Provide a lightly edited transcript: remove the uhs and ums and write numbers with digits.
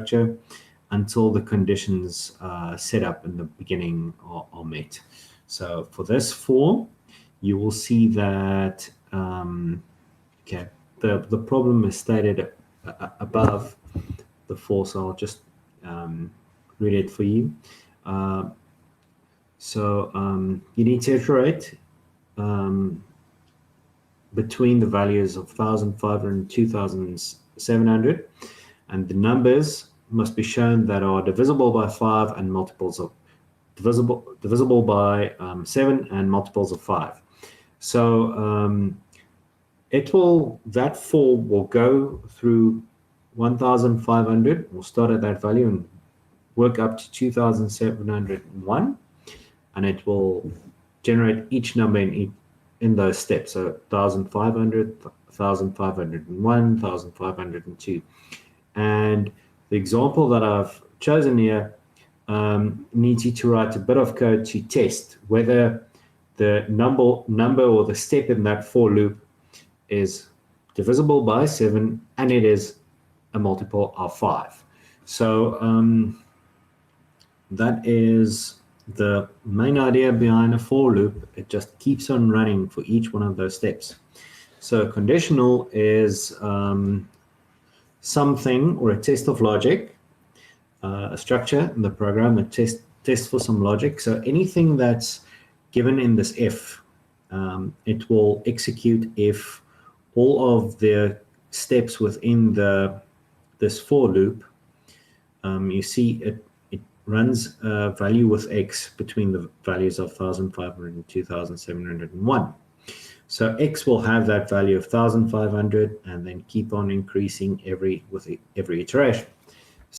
structure until the conditions set up in the beginning are met. So for this for, you will see that okay, the problem is stated above the for, so I'll just read it for you. You need to iterate between the values of 1,500 and 2,700, and the numbers must be shown that are divisible by 5 and multiples of divisible by 7 and multiples of 5. So that for will go through 1,500. We'll start at that value and work up to 2,701, and it will generate each number in those steps. So 1,500, 1,501, 1,502. And the example that I've chosen here needs you to write a bit of code to test whether the number or the step in that for loop is divisible by 7 and it is a multiple of 5. So that is the main idea behind a for loop. It just keeps on running for each one of those steps. So a conditional is something or a test of logic, a structure in the program that tests for some logic. So anything that's given in this if, it will execute if all of the steps within this for loop, you see it runs a value with x between the values of 1,500 and 2,701. So x will have that value of 1,500 and then keep on increasing with every iteration.